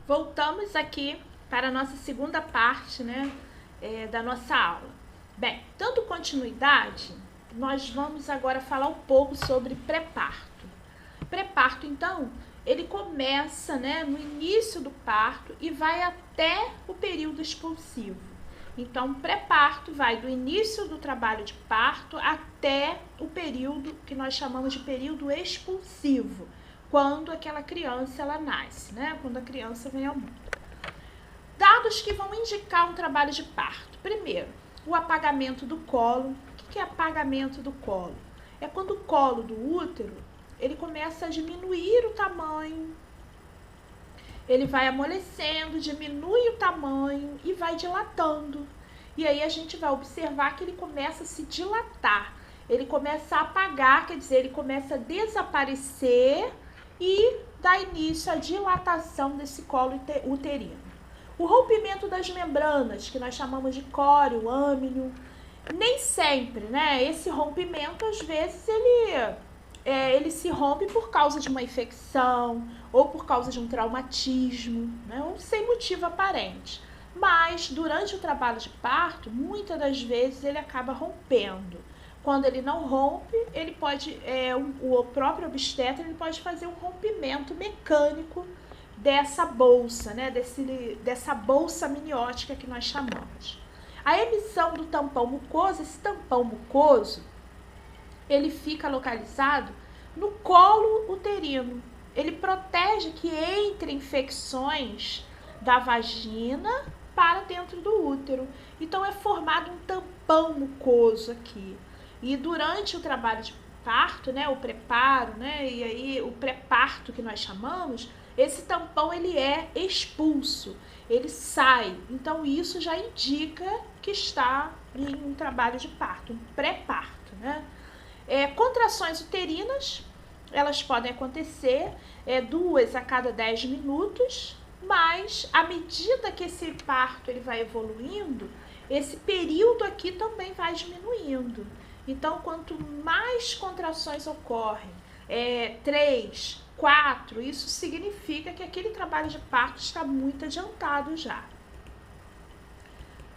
Voltamos aqui para a nossa segunda parte, né, da nossa aula. Bem, dando continuidade, nós vamos agora falar um pouco sobre pré-parto. Pré-parto, então, ele começa, né, no início do parto e vai até o período expulsivo. Então, pré-parto vai do início do trabalho de parto até o período que nós chamamos de período expulsivo, quando aquela criança ela nasce, né? Quando a criança vem ao mundo. Dados que vão indicar um trabalho de parto. Primeiro, o apagamento do colo. O que é apagamento do colo? É quando o colo do útero ele começa a diminuir o tamanho, ele vai amolecendo, diminui o tamanho e vai dilatando. E aí a gente vai observar que ele começa a se dilatar, ele começa a apagar, quer dizer, ele começa a desaparecer e dá início à dilatação desse colo uterino. O rompimento das membranas, que nós chamamos de córeo, âmnio, nem sempre, né? Esse rompimento, às vezes, ele se rompe por causa de uma infecção ou por causa de um traumatismo, né? Ou sem motivo aparente. Mas, durante o trabalho de parto, muitas das vezes ele acaba rompendo. Quando ele não rompe, ele pode, o próprio obstetra ele pode fazer um rompimento mecânico dessa bolsa, né? Dessa bolsa amniótica que nós chamamos. A emissão do tampão mucoso, esse tampão mucoso, ele fica localizado no colo uterino. Ele protege que entre infecções da vagina para dentro do útero. Então, é formado um tampão mucoso aqui. E durante o trabalho de parto, né, o preparo, né, e aí o pré-parto que nós chamamos, esse tampão ele é expulso, ele sai. Então, isso já indica que está em um trabalho de parto, um pré-parto, né? Contrações uterinas, elas podem acontecer 2 a cada 10 minutos, mas à medida que esse parto ele vai evoluindo, esse período aqui também vai diminuindo. Então, quanto mais contrações ocorrem, 3, 4, isso significa que aquele trabalho de parto está muito adiantado já.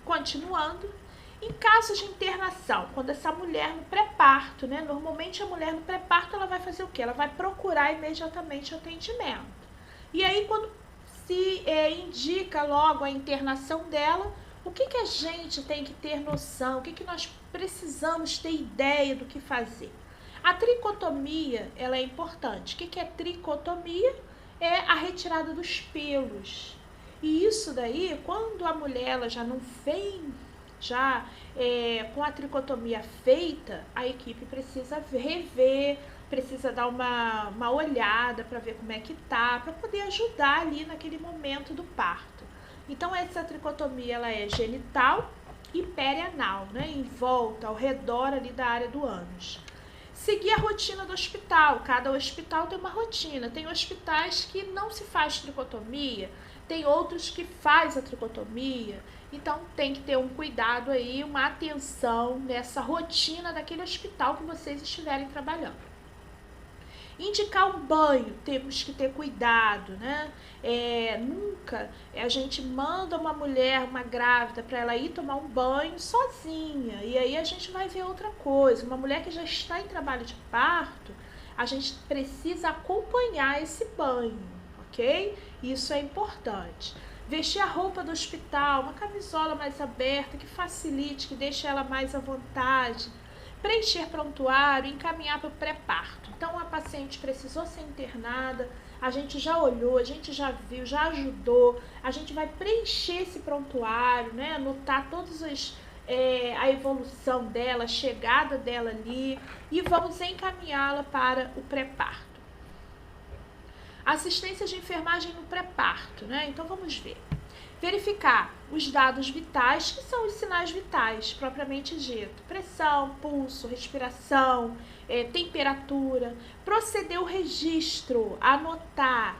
Continuando, em caso de internação, quando essa mulher no pré-parto, né? Normalmente a mulher no pré-parto ela vai fazer o quê? Ela vai procurar imediatamente atendimento. E aí quando se indica logo a internação dela, o que a gente tem que ter noção? O que nós precisamos ter ideia do que fazer? A tricotomia ela é importante. O que é tricotomia? É a retirada dos pelos. E isso daí, quando a mulher ela já não vem com a tricotomia feita, a equipe precisa rever, precisa dar uma olhada para ver como é que tá, para poder ajudar ali naquele momento do parto. Então, essa tricotomia ela é genital e perianal, né? Em volta, ao redor ali da área do ânus. Seguir a rotina do hospital. Cada hospital tem uma rotina. Tem hospitais que não se faz tricotomia, tem outros que faz a tricotomia. Então, tem que ter um cuidado aí, uma atenção nessa rotina daquele hospital que vocês estiverem trabalhando. Indicar um banho, temos que ter cuidado, né? Nunca a gente manda uma mulher, uma grávida, para ela ir tomar um banho sozinha. E aí a gente vai ver outra coisa. Uma mulher que já está em trabalho de parto, a gente precisa acompanhar esse banho, ok? Isso é importante. Vestir a roupa do hospital, uma camisola mais aberta, que facilite, que deixe ela mais à vontade. Preencher prontuário, encaminhar para o pré-parto. Então, a paciente precisou ser internada, a gente já olhou, a gente já viu, já ajudou, a gente vai preencher esse prontuário, né? Anotar todas a evolução dela, a chegada dela ali e vamos encaminhá-la para o pré-parto. Assistência de enfermagem no pré-parto, né? Então, vamos ver. Verificar os dados vitais, que são os sinais vitais, propriamente dito. Pressão, pulso, respiração, temperatura. Proceder o registro, anotar,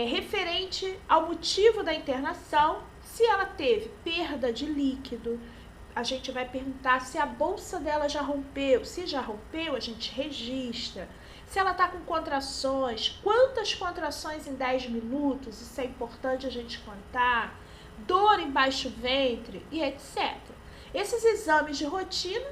referente ao motivo da internação. Se ela teve perda de líquido, a gente vai perguntar se a bolsa dela já rompeu. Se já rompeu, a gente registra. se ela está com contrações, quantas contrações em 10 minutos, isso é importante a gente contar, dor em baixo ventre e etc. Esses exames de rotina,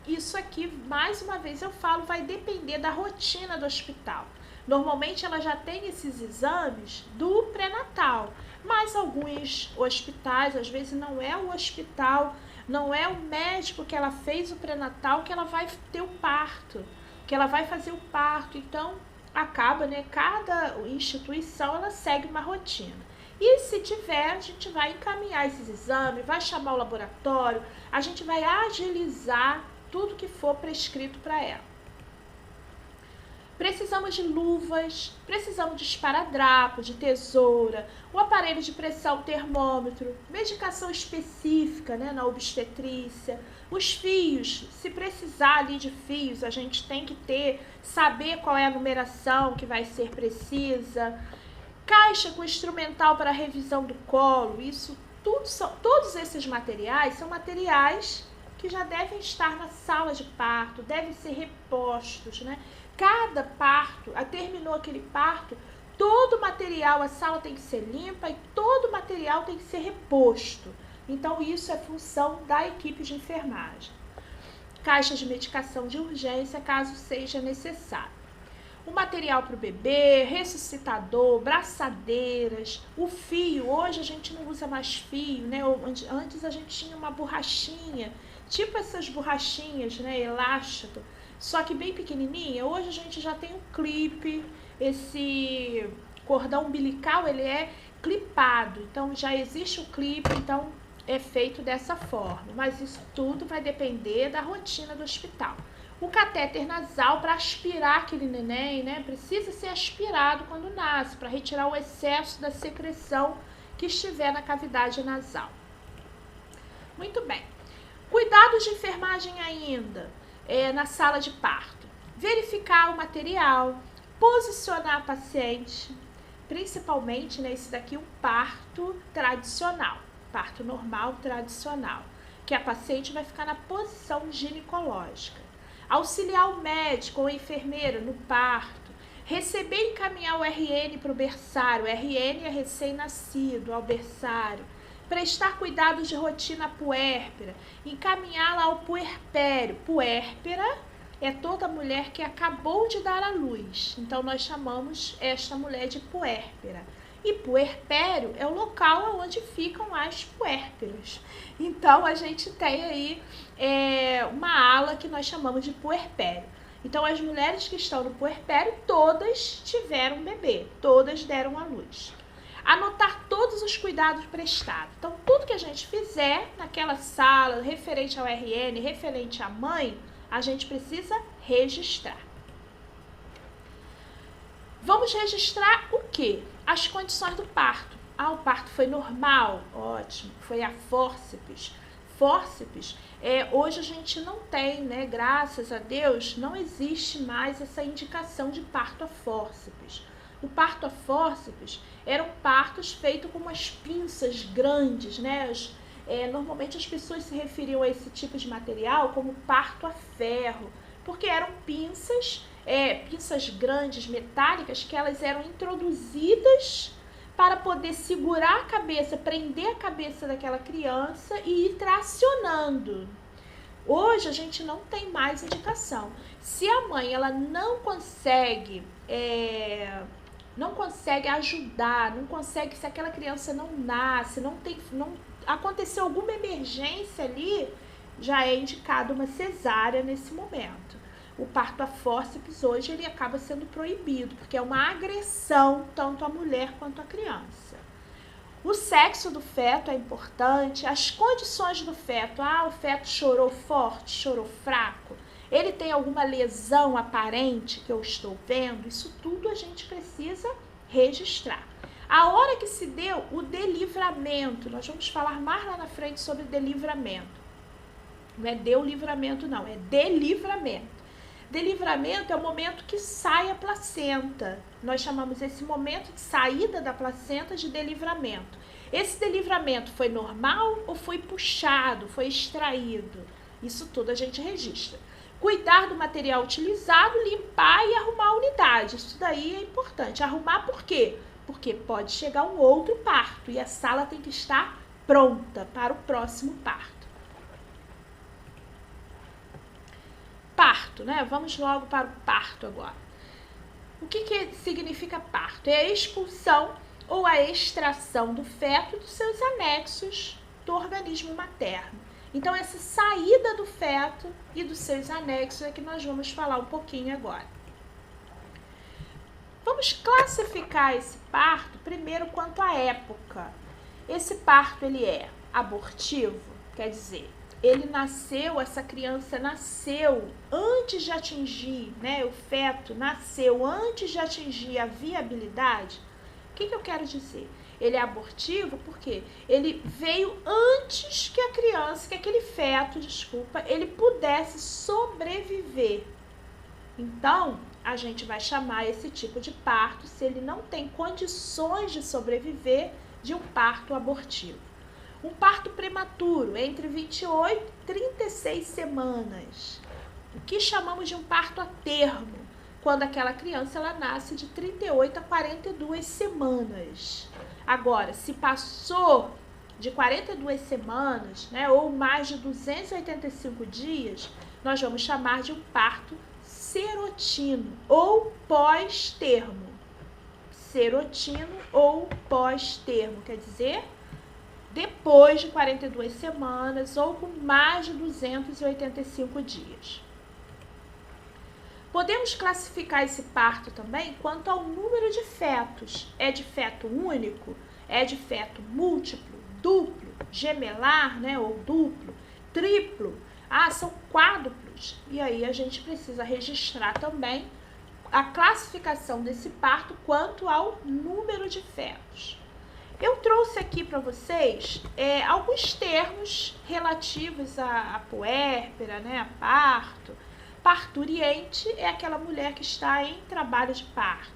isso aqui, mais uma vez eu falo, vai depender da rotina do hospital. Normalmente ela já tem esses exames do pré-natal, mas alguns hospitais, às vezes não é o hospital, não é o médico que ela fez o pré-natal que ela vai ter o parto, que ela vai fazer o parto. Então, acaba, né? Cada instituição, ela segue uma rotina. E se tiver, a gente vai encaminhar esses exames, vai chamar o laboratório, a gente vai agilizar tudo que for prescrito para ela. Precisamos de luvas, precisamos de esparadrapo, de tesoura, o aparelho de pressão, termômetro, medicação específica, né, na obstetrícia, os fios, se precisar ali de fios, a gente tem que saber qual é a numeração que vai ser precisa, caixa com instrumental para revisão do colo, isso tudo todos esses materiais são materiais que já devem estar na sala de parto, devem ser repostos, né? Cada parto, terminou aquele parto, todo o material, a sala tem que ser limpa e todo o material tem que ser reposto. Então, isso é função da equipe de enfermagem. Caixa de medicação de urgência, caso seja necessário. O material para o bebê, ressuscitador, braçadeiras, o fio. Hoje a gente não usa mais fio, né? Antes a gente tinha uma borrachinha, tipo essas borrachinhas, né? Elástico. Só que bem pequenininha. Hoje a gente já tem um clipe, esse cordão umbilical, ele é clipado. Então, já existe o clipe, então é feito dessa forma. Mas isso tudo vai depender da rotina do hospital. O catéter nasal para aspirar aquele neném, né? Precisa ser aspirado quando nasce, para retirar o excesso da secreção que estiver na cavidade nasal. Muito bem. Cuidados de enfermagem ainda. Na sala de parto, verificar o material, posicionar a paciente, principalmente, né, esse daqui, um parto tradicional, parto normal tradicional, que a paciente vai ficar na posição ginecológica. Auxiliar o médico ou a enfermeira no parto, receber e encaminhar o RN para o berçário, o RN é recém-nascido, ao berçário, prestar cuidados de rotina puérpera, encaminhá-la ao puerpério. Puérpera é toda mulher que acabou de dar à luz. Então, nós chamamos esta mulher de puérpera. E puerpério é o local onde ficam as puérperas. Então, a gente tem aí uma ala que nós chamamos de puerpério. Então, as mulheres que estão no puerpério, todas tiveram bebê, todas deram à luz. Anotar todos os cuidados prestados. Então, tudo que a gente fizer naquela sala, referente ao RN, referente à mãe, a gente precisa registrar. Vamos registrar o quê? As condições do parto. O parto foi normal, ótimo, foi a fórceps. Fórceps, hoje a gente não tem, né? Graças a Deus, não existe mais essa indicação de parto a fórceps. O parto a fórceps eram partos feitos com umas pinças grandes, né? Normalmente as pessoas se referiam a esse tipo de material como parto a ferro, porque eram pinças grandes, metálicas, que elas eram introduzidas para poder segurar a cabeça, prender a cabeça daquela criança e ir tracionando. Hoje a gente não tem mais indicação. Se a mãe ela não consegue ajudar, se aquela criança não nasce, não aconteceu alguma emergência ali, já é indicado uma cesárea nesse momento. O parto a fórceps hoje ele acaba sendo proibido, porque é uma agressão tanto à mulher quanto à criança. O sexo do feto é importante, as condições do feto. O feto chorou forte, chorou fraco, ele tem alguma lesão aparente que eu estou vendo, isso tudo a gente precisa registrar. A hora que se deu o delivramento, nós vamos falar mais lá na frente sobre delivramento. Não é deu livramento não, é delivramento. Delivramento é o momento que sai a placenta. Nós chamamos esse momento de saída da placenta de delivramento. Esse delivramento foi normal ou foi puxado, foi extraído? Isso tudo a gente registra. Cuidar do material utilizado, limpar e arrumar a unidade. Isso daí é importante. Arrumar por quê? Porque pode chegar um outro parto e a sala tem que estar pronta para o próximo parto. Parto, né? Vamos logo para o parto agora. O que significa parto? É a expulsão ou a extração do feto dos seus anexos do organismo materno. Então, essa saída do feto e dos seus anexos é que nós vamos falar um pouquinho agora. Vamos classificar esse parto primeiro quanto à época. Esse parto, ele é abortivo, quer dizer, essa criança nasceu antes de atingir, né, o feto nasceu antes de atingir a viabilidade. O que eu quero dizer? Ele é abortivo porque ele veio antes que a criança, que aquele feto, ele pudesse sobreviver. Então, a gente vai chamar esse tipo de parto, se ele não tem condições de sobreviver, de um parto abortivo. Um parto prematuro, entre 28 e 36 semanas. O que chamamos de um parto a termo, quando aquela criança ela nasce de 38 a 42 semanas. Agora, se passou de 42 semanas, né, ou mais de 285 dias, nós vamos chamar de um parto serotino ou pós-termo. Serotino ou pós-termo, quer dizer, depois de 42 semanas ou com mais de 285 dias. Podemos classificar esse parto também quanto ao número de fetos. É de feto único? É de feto múltiplo, duplo, gemelar, né, ou duplo, triplo? São quádruplos. E aí a gente precisa registrar também a classificação desse parto quanto ao número de fetos. Eu trouxe aqui para vocês alguns termos relativos à puérpera, né, a parto. Parturiente é aquela mulher que está em trabalho de parto.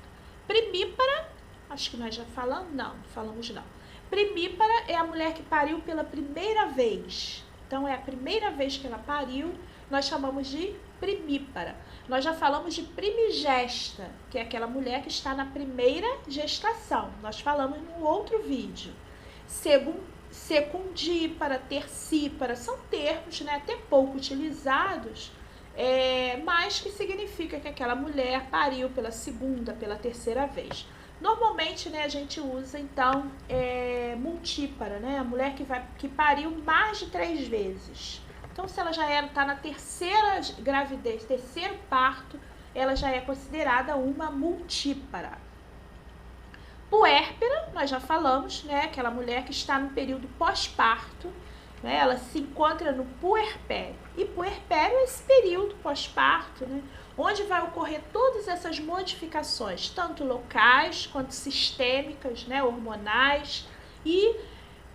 Primípara, acho que nós já falamos, não falamos não. Primípara é a mulher que pariu pela primeira vez. Então, é a primeira vez que ela pariu, nós chamamos de primípara. Nós já falamos de primigesta, que é aquela mulher que está na primeira gestação. Nós falamos no outro vídeo. Secundípara, tercípara, são termos, né, até pouco utilizados, mas que significa que aquela mulher pariu pela segunda, pela terceira vez. Normalmente, né, a gente usa, então, multípara, né, a mulher que pariu mais de 3 vezes. Então, se ela já está na terceira gravidez, terceiro parto, ela já é considerada uma multípara. Puérpera, nós já falamos, né, aquela mulher que está no período pós-parto, né, ela se encontra no puerpério. E puerpério é esse período pós-parto, né, onde vai ocorrer todas essas modificações, tanto locais quanto sistêmicas, né, hormonais, e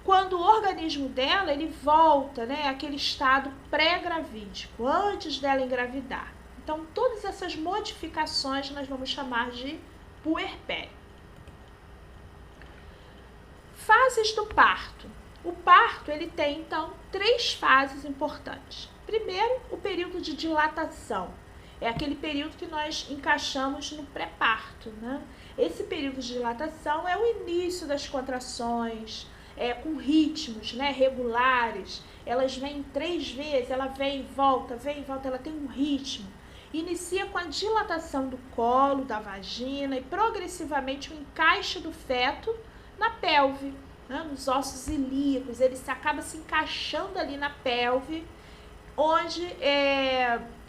quando o organismo dela, ele volta, né, àquele estado pré-gravídico, antes dela engravidar. Então, todas essas modificações nós vamos chamar de puerpério. Fases do parto. O parto, ele tem, então, 3 fases importantes. Primeiro, o período de dilatação. É aquele período que nós encaixamos no pré-parto, né? Esse período de dilatação é o início das contrações, com ritmos, né, regulares. Elas vêm 3 vezes, ela vem e volta, ela tem um ritmo. Inicia com a dilatação do colo, da vagina e progressivamente o encaixe do feto na pelve, né, nos ossos ilíacos. Ele acaba se encaixando ali na pelve, onde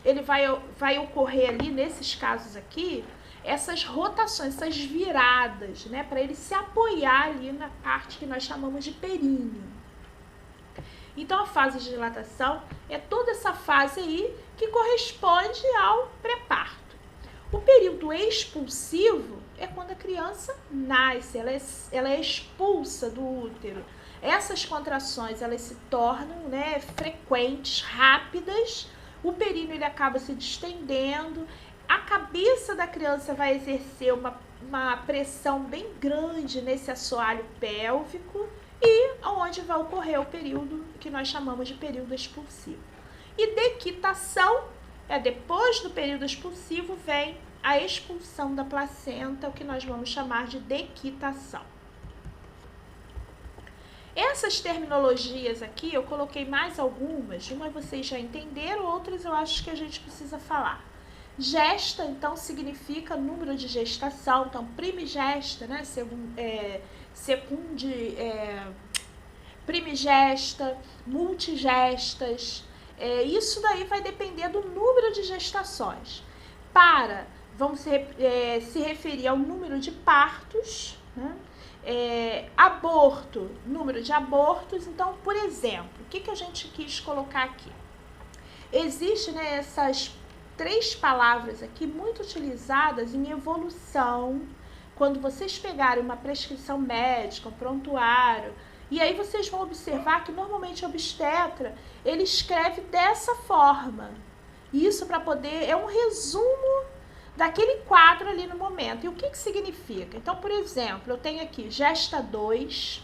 ele vai ocorrer ali, nesses casos aqui, essas rotações, essas viradas, né, para ele se apoiar ali na parte que nós chamamos de períneo. Então, a fase de dilatação é toda essa fase aí que corresponde ao pré-parto. O período expulsivo é quando a criança nasce, ela é expulsa do útero. Essas contrações, elas se tornam, né, frequentes, rápidas, o períneo ele acaba se distendendo, a cabeça da criança vai exercer uma pressão bem grande nesse assoalho pélvico e onde vai ocorrer o período que nós chamamos de período expulsivo. E dequitação depois do período expulsivo vem a expulsão da placenta, o que nós vamos chamar de dequitação. Essas terminologias aqui, eu coloquei mais algumas, umas vocês já entenderam, outras eu acho que a gente precisa falar. Gesta, então, significa número de gestação, então primigesta, né, primigesta, multigestas, isso daí vai depender do número de gestações. Vamos se referir ao número de partos, né? Aborto, número de abortos. Então, por exemplo, o que a gente quis colocar aqui? Existem, né, essas 3 palavras aqui muito utilizadas em evolução, quando vocês pegarem uma prescrição médica, um prontuário, e aí vocês vão observar que normalmente o obstetra, ele escreve dessa forma. Isso para poder, é um resumo daquele quadro ali no momento. E o que significa? Então, por exemplo, eu tenho aqui gesta 2,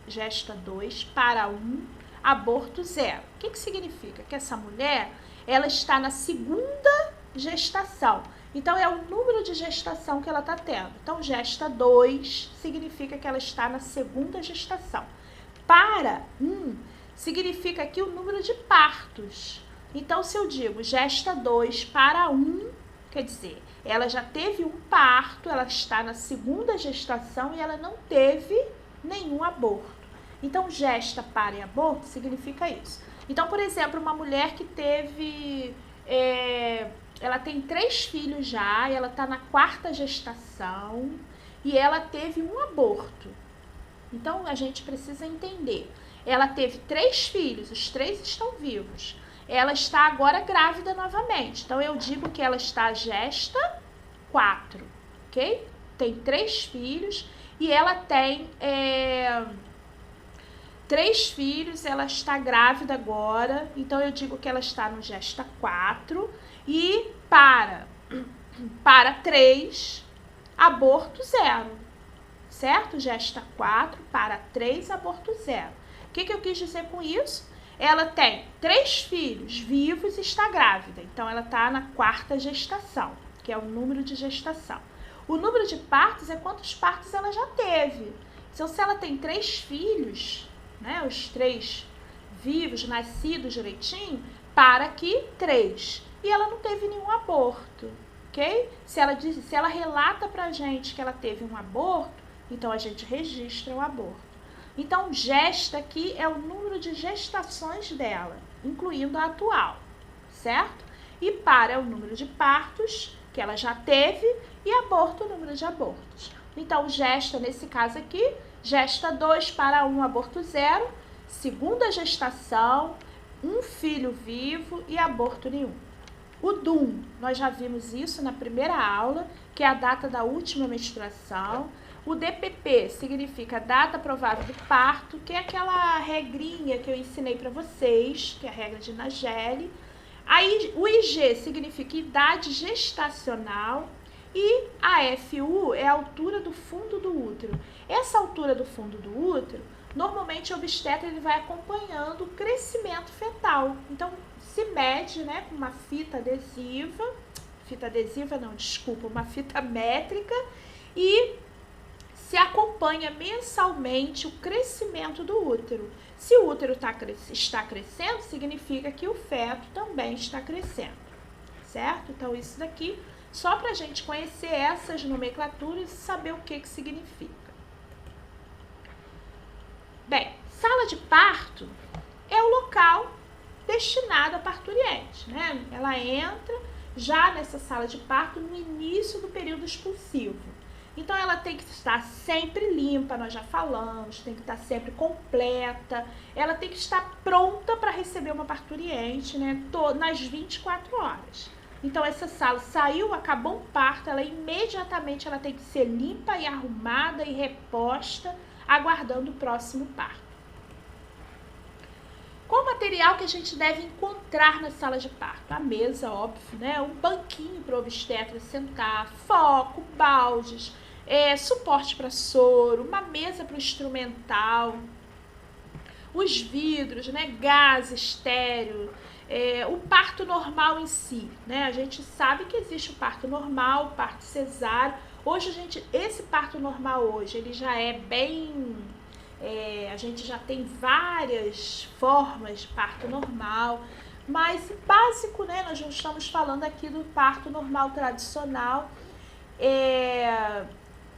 gesta 2 para 1, aborto 0. O que significa? Que essa mulher, ela está na segunda gestação. Então, é o número de gestação que ela está tendo. Então, gesta 2 significa que ela está na segunda gestação. Para 1 significa aqui o número de partos. Então, se eu digo gesta 2 para 1, quer dizer, ela já teve um parto, ela está na segunda gestação e ela não teve nenhum aborto. Então, gesta para e aborto significa isso. Então, por exemplo, uma mulher que teve, ela tem 3 filhos já, e ela está na 4ª gestação e ela teve um aborto. Então, a gente precisa entender. Ela teve 3 filhos, os 3 estão vivos. Ela está agora grávida novamente. Então, eu digo que ela está gesta 4, ok? Tem 3 filhos e ela tem 3 filhos, ela está grávida agora. Então, eu digo que ela está no gesta 4 e para 3, aborto 0, certo? Gesta 4 para 3, aborto 0. O que eu quis dizer com isso? Ela tem 3 filhos vivos e está grávida. Então, ela está na 4ª gestação, que é o número de gestação. O número de partos é quantos partos ela já teve. Então, se ela tem 3 filhos, né, os 3 vivos, nascidos direitinho, para aqui 3. E ela não teve nenhum aborto, ok? Se ela relata pra gente que ela teve um aborto, então a gente registra o aborto. Então, gesta aqui é o número de gestações dela, incluindo a atual, certo? E para é o número de partos que ela já teve e aborto o número de abortos. Então, gesta, nesse caso aqui, gesta 2 para 1, aborto 0, segunda gestação, 1 filho vivo e aborto nenhum. O DUM, nós já vimos isso na primeira aula, que é a data da última menstruação. O DPP significa data provável do parto, que é aquela regrinha que eu ensinei para vocês, que é a regra de Nageli. Aí, o IG significa idade gestacional e a FU é a altura do fundo do útero. Essa altura do fundo do útero, normalmente o obstetra ele vai acompanhando o crescimento fetal. Então, se mede, né, com uma fita adesiva, uma fita métrica, e se acompanha mensalmente o crescimento do útero. Se o útero está crescendo, significa que o feto também está crescendo, certo? Então, isso daqui, só para a gente conhecer essas nomenclaturas e saber o que significa. Bem, sala de parto é o local destinado à parturiente, né? Ela entra já nessa sala de parto no início do período expulsivo. Então, ela tem que estar sempre limpa, nós já falamos, tem que estar sempre completa, ela tem que estar pronta para receber uma parturiente, né, nas 24 horas. Então, essa sala saiu, acabou um parto, ela imediatamente ela tem que ser limpa e arrumada e reposta, aguardando o próximo parto. Qual o material que a gente deve encontrar na sala de parto? A mesa, óbvio, né? Um banquinho para o obstetra sentar, foco, baldes, suporte para soro, uma mesa para o instrumental, os vidros, né? Gás estéreo, o parto normal em si, né? A gente sabe que existe o parto normal, o parto cesáreo. Hoje, esse parto normal hoje, ele já é bem... a gente já tem várias formas de parto normal, mas básico, né? Nós não estamos falando aqui do parto normal tradicional.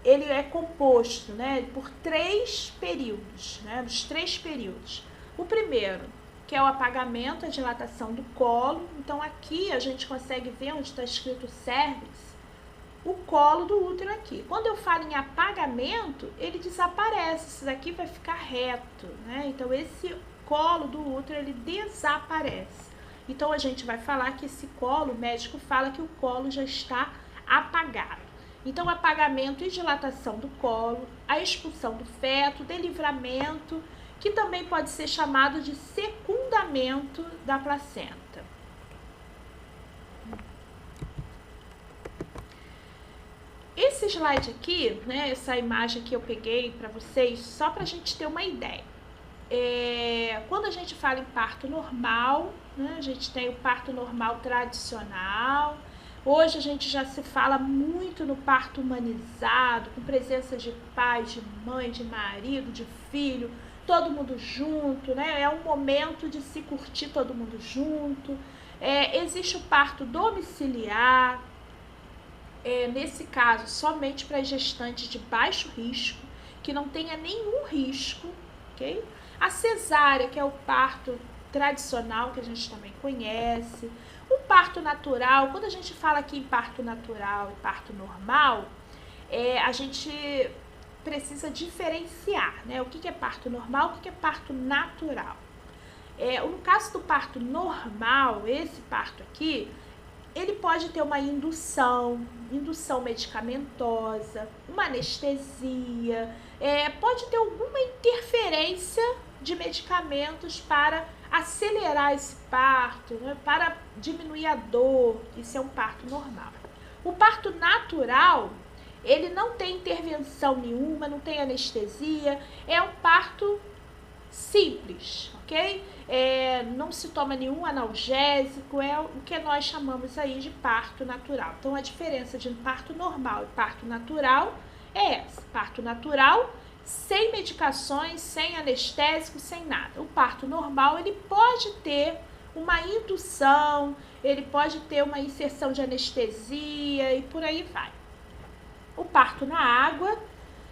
Ele é composto, né, por 3 períodos, né? Os 3 períodos. O primeiro, que é o apagamento, a dilatação do colo. Então, aqui a gente consegue ver onde está escrito cérvix, o colo do útero aqui. Quando eu falo em apagamento, ele desaparece. Isso daqui vai ficar reto, né? Então, esse colo do útero, ele desaparece. Então, a gente vai falar que esse colo, o médico fala que o colo já está apagado. Então, apagamento e dilatação do colo, a expulsão do feto, delivramento, que também pode ser chamado de secundamento da placenta. Esse slide aqui, né, essa imagem que eu peguei para vocês, só para a gente ter uma ideia. Quando a gente fala em parto normal, né, a gente tem o parto normal tradicional. Hoje a gente já se fala muito no parto humanizado, com presença de pai, de mãe, de marido, de filho, todo mundo junto, né? É um momento de se curtir todo mundo junto. Existe o parto domiciliar, nesse caso, somente para gestantes de baixo risco, que não tenha nenhum risco, ok? A cesárea, que é o parto tradicional, que a gente também conhece. O parto natural, quando a gente fala aqui em parto natural e parto normal, a gente precisa diferenciar, né? O que é parto normal, o que é parto natural. No caso do parto normal, esse parto aqui, ele pode ter uma indução medicamentosa, uma anestesia, pode ter alguma interferência de medicamentos para acelerar esse parto, né, para diminuir a dor. Isso é um parto normal. O parto natural, ele não tem intervenção nenhuma, não tem anestesia, é um parto simples, ok? Não se toma nenhum analgésico, é o que nós chamamos aí de parto natural. Então, a diferença de parto normal e parto natural é essa. Parto natural, sem medicações, sem anestésico, sem nada. O parto normal, ele pode ter uma indução, ele pode ter uma inserção de anestesia e por aí vai. O parto na água,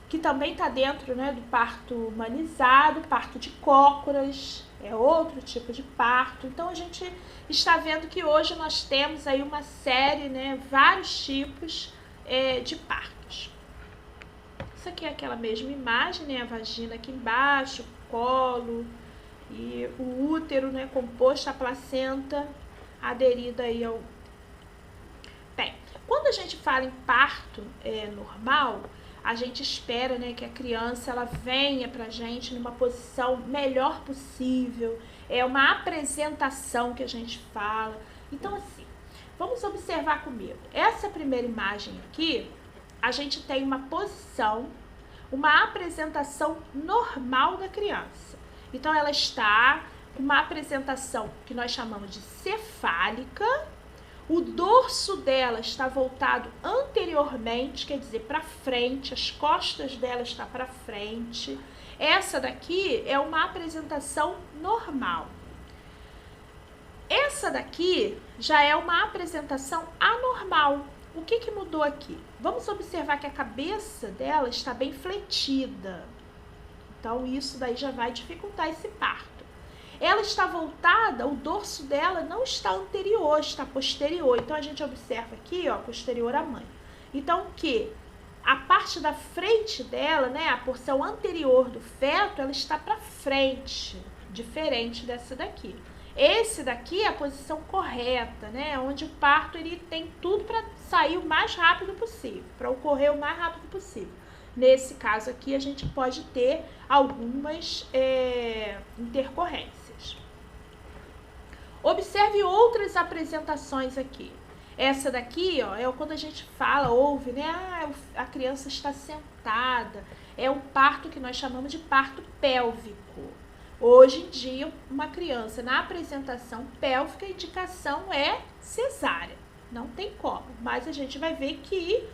que também está dentro, né, do parto humanizado, parto de cócoras, é outro tipo de parto. Então, a gente está vendo que hoje nós temos aí uma série, né, vários tipos de partos. Isso aqui é aquela mesma imagem, né, a vagina aqui embaixo, o colo e o útero, né, composto, a placenta aderida aí ao... Bem, quando a gente fala em parto normal, a gente espera, né, que a criança ela venha pra gente numa posição melhor possível, é uma apresentação que a gente fala. Então, assim, vamos observar comigo. Essa primeira imagem aqui, a gente tem uma posição, uma apresentação normal da criança. Então, ela está com uma apresentação que nós chamamos de cefálica. O dorso dela está voltado anteriormente, quer dizer, para frente, as costas dela estão para frente. Essa daqui é uma apresentação normal. Essa daqui já é uma apresentação anormal. O que mudou aqui? Vamos observar que a cabeça dela está bem fletida. Então, isso daí já vai dificultar esse parto. Ela está voltada, o dorso dela não está anterior, está posterior. Então, a gente observa aqui, ó, posterior à mãe. Então, o que? A parte da frente dela, né, a porção anterior do feto, ela está para frente, diferente dessa daqui. Esse daqui é a posição correta, né, onde o parto ele tem tudo para sair o mais rápido possível, para ocorrer o mais rápido possível. Nesse caso aqui, a gente pode ter algumas intercorrências. Observe outras apresentações aqui. Essa daqui, ó, é quando a gente fala, ouve, né? A criança está sentada. É um parto que nós chamamos de parto pélvico. Hoje em dia, uma criança na apresentação pélvica, a indicação é cesárea. Não tem como, mas a gente vai ver que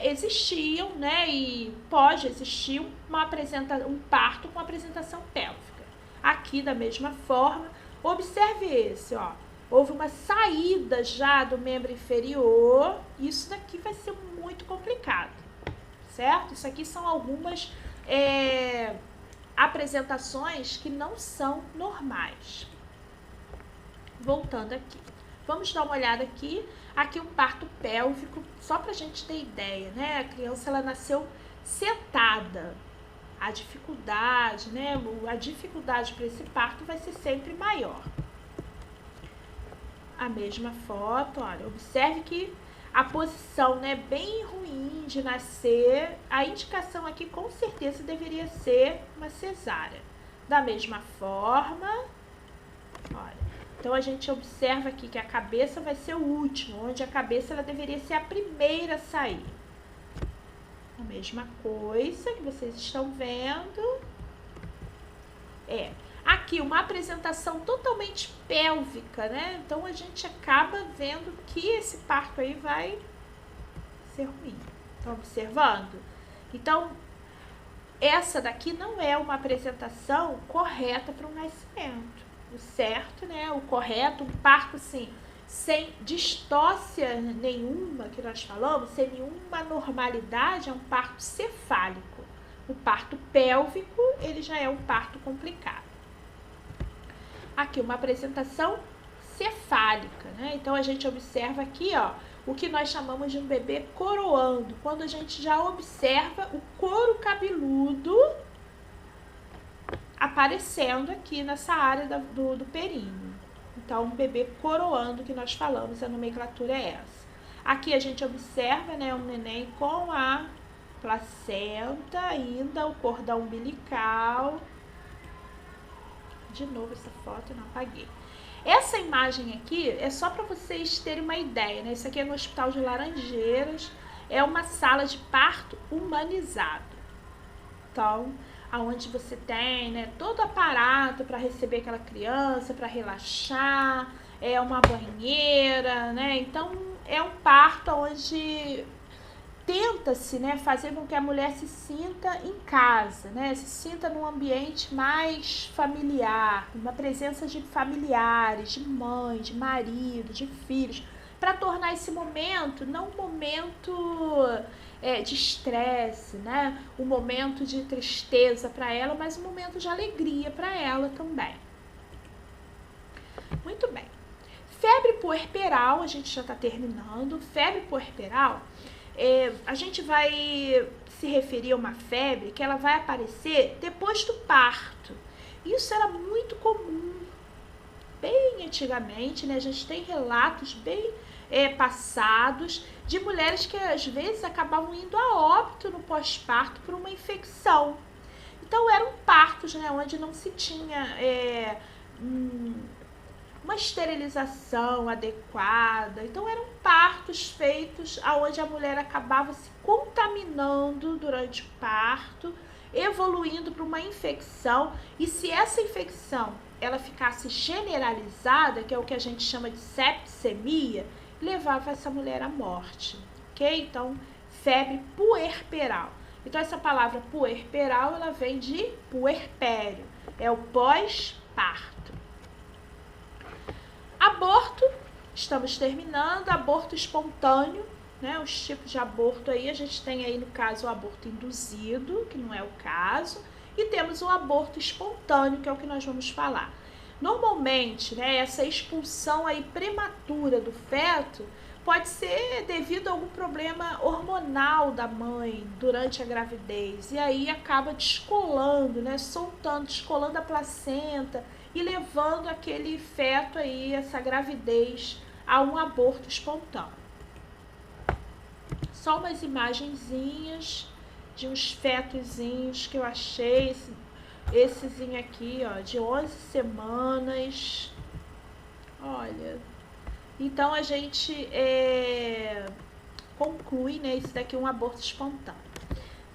existiam, né, e pode existir um parto com apresentação pélvica. Aqui, da mesma forma, observe esse, ó. Houve uma saída já do membro inferior. Isso daqui vai ser muito complicado, certo? Isso aqui são algumas apresentações que não são normais. Voltando aqui. Vamos dar uma olhada aqui. Aqui um parto pélvico, só pra gente ter ideia, né? A criança, ela nasceu sentada. A dificuldade, né? A dificuldade para esse parto vai ser sempre maior. A mesma foto, olha, observe que a posição, né, bem ruim de nascer. A indicação aqui com certeza deveria ser uma cesárea. Da mesma forma, olha, então a gente observa aqui que a cabeça vai ser o último, onde a cabeça ela deveria ser a primeira a sair. A mesma coisa que vocês estão vendo. Aqui uma apresentação totalmente pélvica, né? Então a gente acaba vendo que esse parto aí vai ser ruim. Estão observando? Então, essa daqui não é uma apresentação correta para um nascimento. O certo, né? O correto, um parto assim, sem distócia nenhuma, que nós falamos, sem nenhuma normalidade, é um parto cefálico. O parto pélvico, ele já é um parto complicado. Aqui uma apresentação cefálica, né? Então a gente observa aqui, ó, o que nós chamamos de um bebê coroando, quando a gente já observa o couro cabeludo aparecendo aqui nessa área do períneo. Então, um bebê coroando, que nós falamos, a nomenclatura é essa. Aqui a gente observa, né, um neném com a placenta ainda, o cordão umbilical. De novo essa foto, eu não apaguei. Essa imagem aqui é só para vocês terem uma ideia, né? Isso aqui é no Hospital de Laranjeiras, é uma sala de parto humanizado. Então, aonde você tem, né, todo aparato para receber aquela criança, para relaxar, é uma banheira, né? Então, é um parto onde tenta-se, né, fazer com que a mulher se sinta em casa, né, se sinta num ambiente mais familiar, uma presença de familiares, de mãe, de marido, de filhos, para tornar esse momento não um momento de estresse, né, um momento de tristeza para ela, mas um momento de alegria para ela também. Muito bem. Febre puerperal, a gente já está terminando. Febre puerperal, a gente vai se referir a uma febre que ela vai aparecer depois do parto. Isso era muito comum, bem antigamente, né? A gente tem relatos bem passados de mulheres que às vezes acabavam indo a óbito no pós-parto por uma infecção. Então eram partos, né, onde não se tinha uma esterilização adequada. Então eram partos feitos onde a mulher acabava se contaminando durante o parto, evoluindo para uma infecção, e se essa infecção ela ficasse generalizada, que é o que a gente chama de septicemia, levava essa mulher à morte, ok? Então, febre puerperal. Então, essa palavra puerperal, ela vem de puerpério, é o pós-parto. Aborto, estamos terminando, aborto espontâneo, né? Os tipos de aborto aí, a gente tem aí no caso o aborto induzido, que não é o caso, e temos o aborto espontâneo, que é o que nós vamos falar. Normalmente, né, essa expulsão aí prematura do feto pode ser devido a algum problema hormonal da mãe durante a gravidez, e aí acaba descolando, né, descolando a placenta e levando aquele feto aí, essa gravidez, a um aborto espontâneo. Só umas imagenzinhas de uns fetozinhos que eu achei, essezinho aqui, ó, de 11 semanas. Olha, então a gente conclui, né, esse daqui é um aborto espontâneo.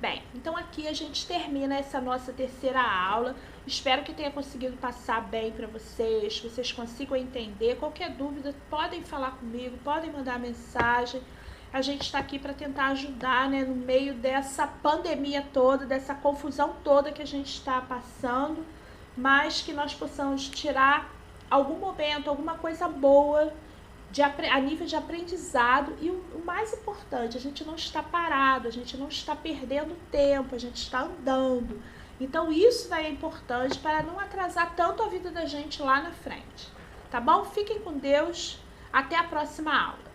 Bem, então aqui a gente termina essa nossa terceira aula. Espero que tenha conseguido passar bem para vocês consigam entender. Qualquer dúvida, podem falar comigo, podem mandar mensagem. A gente está aqui para tentar ajudar, né, no meio dessa pandemia toda, dessa confusão toda que a gente está passando, mas que nós possamos tirar algum momento, alguma coisa boa a nível de aprendizado. E o mais importante, a gente não está parado, a gente não está perdendo tempo, a gente está andando. Então isso daí é importante para não atrasar tanto a vida da gente lá na frente. Tá bom? Fiquem com Deus. Até a próxima aula.